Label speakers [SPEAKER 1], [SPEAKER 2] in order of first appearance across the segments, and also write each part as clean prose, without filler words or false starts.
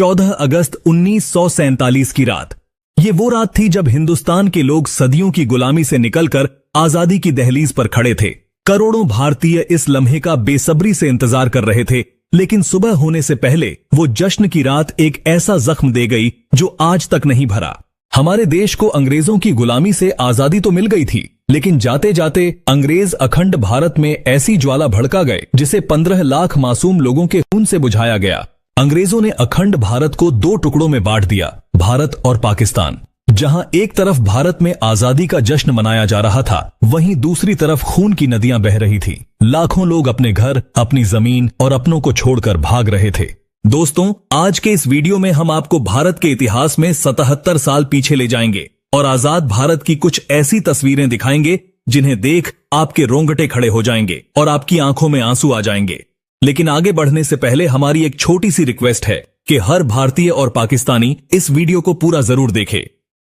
[SPEAKER 1] 14 अगस्त 1947 की रात। ये वो रात थी जब हिंदुस्तान के लोग सदियों की गुलामी से निकलकर आजादी की दहलीज पर खड़े थे। करोड़ों भारतीय इस लम्हे का बेसब्री से इंतजार कर रहे थे, लेकिन सुबह होने से पहले वो जश्न की रात एक ऐसा जख्म दे गई जो आज तक नहीं भरा। हमारे देश को अंग्रेजों की गुलामी से आजादी तो मिल गई थी, लेकिन जाते जाते अंग्रेज अखंड भारत में ऐसी ज्वाला भड़का गए जिसे 15 लाख मासूम लोगों के खून से बुझाया गया। अंग्रेजों ने अखंड भारत को दो टुकड़ों में बांट दिया, भारत और पाकिस्तान। जहां एक तरफ भारत में आजादी का जश्न मनाया जा रहा था, वहीं दूसरी तरफ खून की नदियां बह रही थी। लाखों लोग अपने घर, अपनी जमीन और अपनों को छोड़कर भाग रहे थे। दोस्तों, आज के इस वीडियो में हम आपको भारत के इतिहास में 77 साल पीछे ले जाएंगे और आजाद भारत की कुछ ऐसी तस्वीरें दिखाएंगे जिन्हें देख आपके रोंगटे खड़े हो जाएंगे और आपकी आंखों में आंसू आ जाएंगे। लेकिन आगे बढ़ने से पहले हमारी एक छोटी सी रिक्वेस्ट है कि हर भारतीय और पाकिस्तानी इस वीडियो को पूरा जरूर देखे।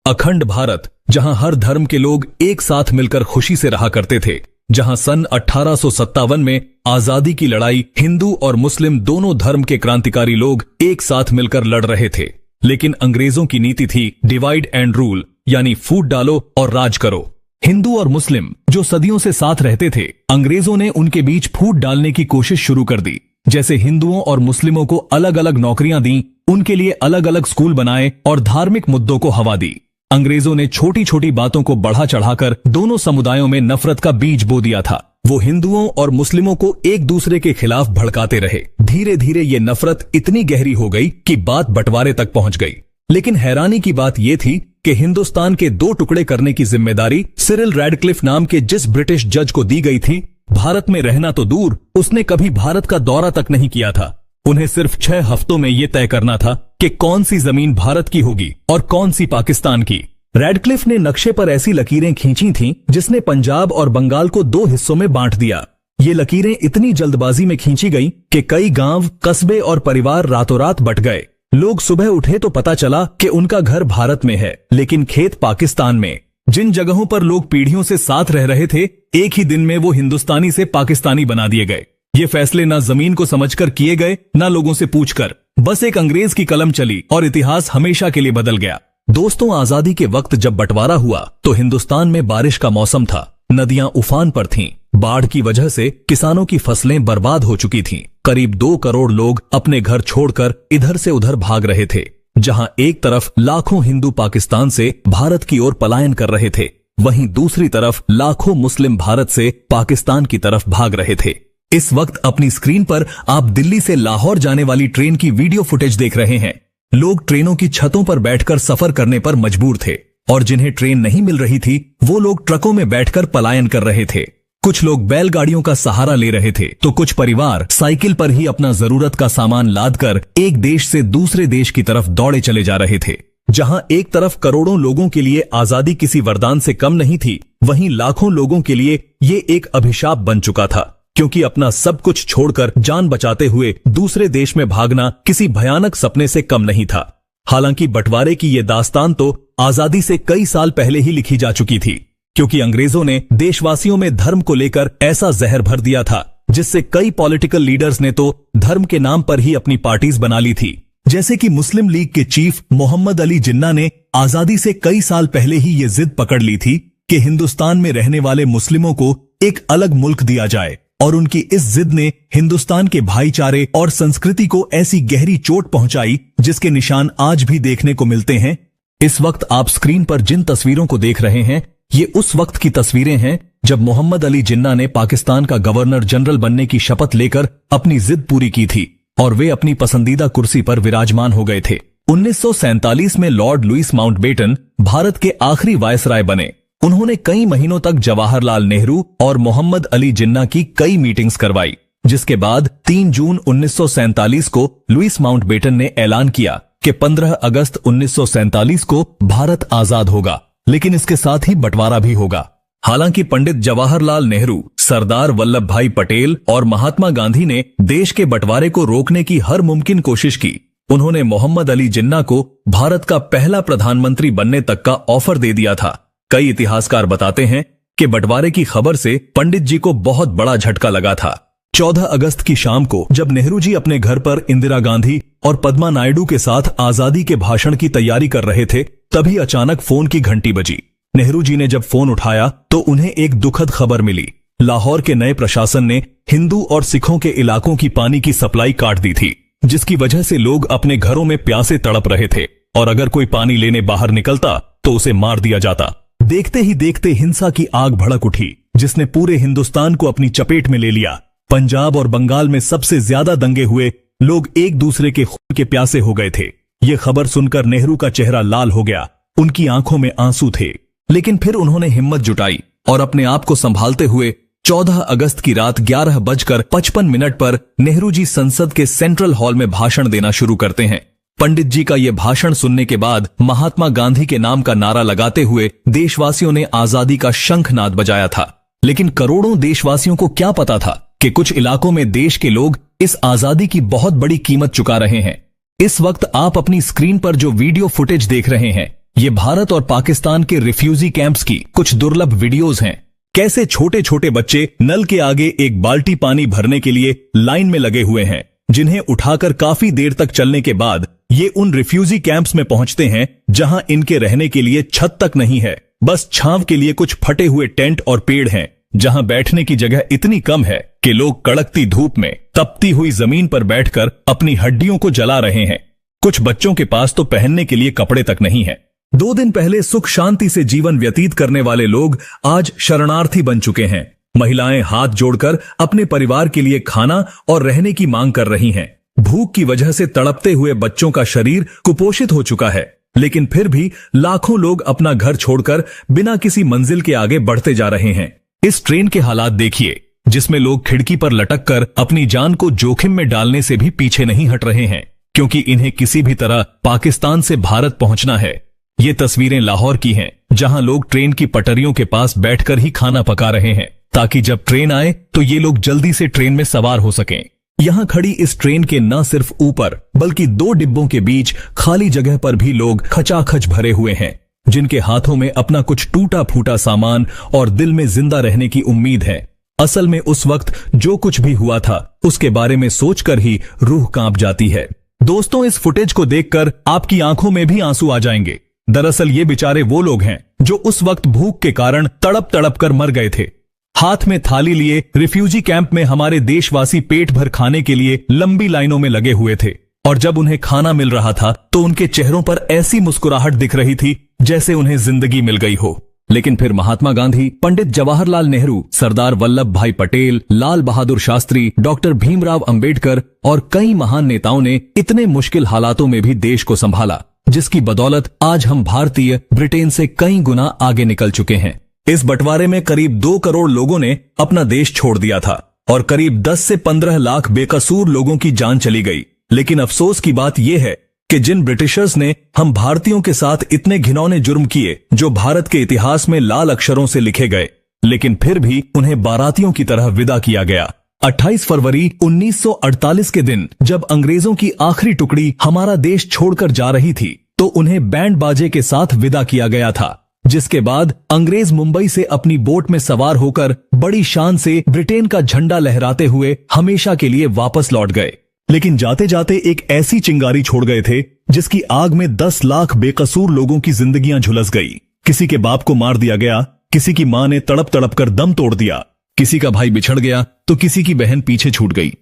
[SPEAKER 1] अखंड भारत, जहां हर धर्म के लोग एक साथ मिलकर खुशी से रहा करते थे, जहां सन 1857 में आजादी की लड़ाई हिंदू और मुस्लिम दोनों धर्म के क्रांतिकारी लोग एक साथ मिलकर लड़ रहे थे। लेकिन अंग्रेजों की नीति थी डिवाइड एंड रूल, यानी फूट डालो और राज करो। हिंदू और मुस्लिम जो सदियों से साथ रहते थे, अंग्रेजों ने उनके बीच फूट डालने की कोशिश शुरू कर दी। जैसे हिंदुओं और मुस्लिमों को अलग अलग नौकरियां दी, उनके लिए अलग अलग स्कूल बनाए और धार्मिक मुद्दों को हवा दी। अंग्रेजों ने छोटी छोटी बातों को बढ़ा चढ़ाकर दोनों समुदायों में नफरत का बीज बो दिया था। वो हिंदुओं और मुस्लिमों को एक दूसरे के खिलाफ भड़काते रहे। धीरे धीरे ये नफरत इतनी गहरी हो गई कि बात बंटवारे तक पहुंच गई। लेकिन हैरानी की बात यह थी कि हिंदुस्तान के दो टुकड़े करने की जिम्मेदारी सिरिल रैडक्लिफ नाम के जिस ब्रिटिश जज को दी गई थी, भारत में रहना तो दूर, उसने कभी भारत का दौरा तक नहीं किया था। उन्हें सिर्फ 6 हफ्तों में यह तय करना था कि कौन सी जमीन भारत की होगी और कौन सी पाकिस्तान की। रैडक्लिफ ने नक्शे पर ऐसी लकीरें खींची थीं जिसने पंजाब और बंगाल को 2 हिस्सों में बांट दिया। ये लकीरें इतनी जल्दबाजी में खींची गई कि कई गांव, कस्बे और परिवार रातों रात बट गए। लोग सुबह उठे तो पता चला कि उनका घर भारत में है, लेकिन खेत पाकिस्तान में। जिन जगहों पर लोग पीढ़ियों से साथ रह रहे थे, एक ही दिन में वो हिंदुस्तानी से पाकिस्तानी बना दिए गए। ये फैसले ना जमीन को समझकर किए गए, ना लोगों से पूछकर। बस एक अंग्रेज की कलम चली और इतिहास हमेशा के लिए बदल गया। दोस्तों, आजादी के वक्त जब बंटवारा हुआ तो हिंदुस्तान में बारिश का मौसम था। नदियां उफान पर थीं। बाढ़ की वजह से किसानों की फसलें बर्बाद हो चुकी थीं। करीब 2 करोड़ लोग अपने घर छोड़कर इधर से उधर भाग रहे थे। जहां एक तरफ लाखों हिंदू पाकिस्तान से भारत की ओर पलायन कर रहे थे, वहीं दूसरी तरफ लाखों मुस्लिम भारत से पाकिस्तान की तरफ भाग रहे थे। इस वक्त अपनी स्क्रीन पर आप दिल्ली से लाहौर जाने वाली ट्रेन की वीडियो फुटेज देख रहे हैं। लोग ट्रेनों की छतों पर बैठकर सफर करने पर मजबूर थे और जिन्हें ट्रेन नहीं मिल रही थी, वो लोग ट्रकों में बैठकर पलायन कर रहे थे। कुछ लोग बैलगाड़ियों का सहारा ले रहे थे तो कुछ परिवार साइकिल पर ही अपना जरूरत का सामान लादकर एक देश से दूसरे देश की तरफ दौड़े चले जा रहे थे। जहां एक तरफ करोड़ों लोगों के लिए आजादी किसी वरदान से कम नहीं थी, वहीं लाखों लोगों के लिए ये एक अभिशाप बन चुका था, क्योंकि अपना सब कुछ छोड़कर जान बचाते हुए दूसरे देश में भागना किसी भयानक सपने से कम नहीं था। हालांकि बंटवारे की ये दास्तान तो आजादी से कई साल पहले ही लिखी जा चुकी थी, क्योंकि अंग्रेजों ने देशवासियों में धर्म को लेकर ऐसा जहर भर दिया था जिससे कई पॉलिटिकल लीडर्स ने तो धर्म के नाम पर ही अपनी पार्टीज बना ली थी। जैसे कि मुस्लिम लीग के चीफ मोहम्मद अली जिन्ना ने आजादी से कई साल पहले ही ये जिद पकड़ ली थी कि हिंदुस्तान में रहने वाले मुस्लिमों को एक अलग मुल्क दिया जाए, और उनकी इस जिद ने हिंदुस्तान के भाईचारे और संस्कृति को ऐसी गहरी चोट पहुंचाई जिसके निशान आज भी देखने को मिलते हैं। इस वक्त आप स्क्रीन पर जिन तस्वीरों को देख रहे हैं, ये उस वक्त की तस्वीरें हैं जब मोहम्मद अली जिन्ना ने पाकिस्तान का गवर्नर जनरल बनने की शपथ लेकर अपनी जिद पूरी की थी और वे अपनी पसंदीदा कुर्सी पर विराजमान हो गए थे। 1947 में लॉर्ड लुईस माउंटबेटन भारत के आखिरी वायसराय बने। उन्होंने कई महीनों तक जवाहरलाल नेहरू और मोहम्मद अली जिन्ना की कई मीटिंग्स करवाई, जिसके बाद 3 जून 1947 को लुईस माउंटबेटन ने ऐलान किया कि 15 अगस्त 1947 को भारत आजाद होगा, लेकिन इसके साथ ही बंटवारा भी होगा। हालांकि पंडित जवाहरलाल नेहरू, सरदार वल्लभ भाई पटेल और महात्मा गांधी ने देश के बंटवारे को रोकने की हर मुमकिन कोशिश की। उन्होंने मोहम्मद अली जिन्ना को भारत का पहला प्रधानमंत्री बनने तक का ऑफर दे दिया था। कई इतिहासकार बताते हैं कि बंटवारे की खबर से पंडित जी को बहुत बड़ा झटका लगा था। 14 अगस्त की शाम को जब नेहरू जी अपने घर पर इंदिरा गांधी और पद्मा नायडू के साथ आजादी के भाषण की तैयारी कर रहे थे, तभी अचानक फोन की घंटी बजी। नेहरू जी ने जब फोन उठाया तो उन्हें एक दुखद खबर मिली। लाहौर के नए प्रशासन ने हिंदू और सिखों के इलाकों की पानी की सप्लाई काट दी थी, जिसकी वजह से लोग अपने घरों में प्यासे तड़प रहे थे और अगर कोई पानी लेने बाहर निकलता तो उसे मार दिया जाता। देखते ही देखते हिंसा की आग भड़क उठी, जिसने पूरे हिंदुस्तान को अपनी चपेट में ले लिया। पंजाब और बंगाल में सबसे ज्यादा दंगे हुए, लोग एक दूसरे के खून के प्यासे हो गए थे। ये खबर सुनकर नेहरू का चेहरा लाल हो गया, उनकी आंखों में आंसू थे, लेकिन फिर उन्होंने हिम्मत जुटाई और अपने आप को संभालते हुए 14 अगस्त की रात 11:55 पर नेहरू जी संसद के सेंट्रल हॉल में भाषण देना शुरू करते हैं। पंडित जी का यह भाषण सुनने के बाद महात्मा गांधी के नाम का नारा लगाते हुए देशवासियों ने आजादी का शंखनाद बजाया था। लेकिन करोड़ों देशवासियों को क्या पता था कि कुछ इलाकों में देश के लोग इस आजादी की बहुत बड़ी कीमत चुका रहे हैं। इस वक्त आप अपनी स्क्रीन पर जो वीडियो फुटेज देख रहे हैं, ये भारत और पाकिस्तान के रिफ्यूजी कैंप्स की कुछ दुर्लभ वीडियोज हैं। कैसे छोटे छोटे बच्चे नल के आगे एक बाल्टी पानी भरने के लिए लाइन में लगे हुए हैं, जिन्हें उठाकर काफी देर तक चलने के बाद ये उन रिफ्यूजी कैंप्स में पहुंचते हैं जहां इनके रहने के लिए छत तक नहीं है, बस छांव के लिए कुछ फटे हुए टेंट और पेड़ हैं, जहां बैठने की जगह इतनी कम है कि लोग कड़कती धूप में तपती हुई जमीन पर बैठकर अपनी हड्डियों को जला रहे हैं। कुछ बच्चों के पास तो पहनने के लिए कपड़े तक नहीं है। 2 दिन पहले सुख शांति से जीवन व्यतीत करने वाले लोग आज शरणार्थी बन चुके हैं। महिलाएं हाथ जोड़कर अपने परिवार के लिए खाना और रहने की मांग कर रही हैं। भूख की वजह से तड़पते हुए बच्चों का शरीर कुपोषित हो चुका है, लेकिन फिर भी लाखों लोग अपना घर छोड़कर बिना किसी मंजिल के आगे बढ़ते जा रहे हैं। इस ट्रेन के हालात देखिए, जिसमें लोग खिड़की पर लटक कर अपनी जान को जोखिम में डालने से भी पीछे नहीं हट रहे हैं, क्योंकि इन्हें किसी भी तरह पाकिस्तान से भारत पहुंचना है। ये तस्वीरें लाहौर की हैं, जहां लोग ट्रेन की पटरियों के पास बैठकर ही खाना पका रहे हैं, ताकि जब ट्रेन आए तो ये लोग जल्दी से ट्रेन में सवार हो सकें। यहां खड़ी इस ट्रेन के न सिर्फ ऊपर बल्कि 2 डिब्बों के बीच खाली जगह पर भी लोग खचाखच भरे हुए हैं, जिनके हाथों में अपना कुछ टूटा फूटा सामान और दिल में जिंदा रहने की उम्मीद है। असल में उस वक्त जो कुछ भी हुआ था उसके बारे में सोचकर ही रूह कांप जाती है। दोस्तों, इस फुटेज को देखकर आपकी आंखों में भी आंसू आ जाएंगे। दरअसल ये बेचारे वो लोग हैं जो उस वक्त भूख के कारण तड़प तड़प कर मर गए थे। हाथ में थाली लिए रिफ्यूजी कैंप में हमारे देशवासी पेट भर खाने के लिए लंबी लाइनों में लगे हुए थे, और जब उन्हें खाना मिल रहा था तो उनके चेहरों पर ऐसी मुस्कुराहट दिख रही थी जैसे उन्हें जिंदगी मिल गई हो। लेकिन फिर महात्मा गांधी, पंडित जवाहरलाल नेहरू, सरदार वल्लभ भाई पटेल, लाल बहादुर शास्त्री, डॉक्टर भीमराव अंबेडकर और कई महान नेताओं ने इतने मुश्किल हालातों में भी देश को संभाला, जिसकी बदौलत आज हम भारतीय ब्रिटेन से कई गुना आगे निकल चुके हैं। इस बंटवारे में करीब 2 करोड़ लोगों ने अपना देश छोड़ दिया था और करीब 10 से 15 लाख बेकसूर लोगों की जान चली गई। लेकिन अफसोस की बात यह है कि जिन ब्रिटिशर्स ने हम भारतीयों के साथ इतने घिनौने जुर्म किए, जो भारत के इतिहास में लाल अक्षरों से लिखे गए, लेकिन फिर भी उन्हें बारातियों की तरह विदा किया गया। 28 फरवरी 1948 के दिन जब अंग्रेजों की आखिरी टुकड़ी हमारा देश छोड़कर जा रही थी, तो उन्हें बैंड बाजे के साथ विदा किया गया था, जिसके बाद अंग्रेज मुंबई से अपनी बोट में सवार होकर बड़ी शान से ब्रिटेन का झंडा लहराते हुए हमेशा के लिए वापस लौट गए। लेकिन जाते जाते एक ऐसी चिंगारी छोड़ गए थे जिसकी आग में 10 लाख बेकसूर लोगों की जिंदगियां झुलस गई। किसी के बाप को मार दिया गया, किसी की मां ने तड़प तड़प कर दम तोड़ दिया, किसी का भाई बिछड़ गया तो किसी की बहन पीछे छूट गई।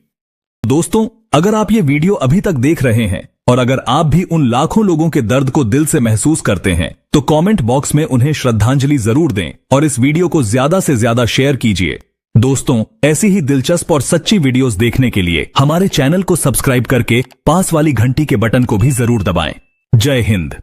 [SPEAKER 1] दोस्तों, अगर आप ये वीडियो अभी तक देख रहे हैं और अगर आप भी उन लाखों लोगों के दर्द को दिल से महसूस करते हैं, तो कमेंट बॉक्स में उन्हें श्रद्धांजलि जरूर दें और इस वीडियो को ज्यादा से ज्यादा शेयर कीजिए। दोस्तों, ऐसी ही दिलचस्प और सच्ची वीडियोस देखने के लिए हमारे चैनल को सब्सक्राइब करके पास वाली घंटी के बटन को भी जरूर दबाएं। जय हिंद।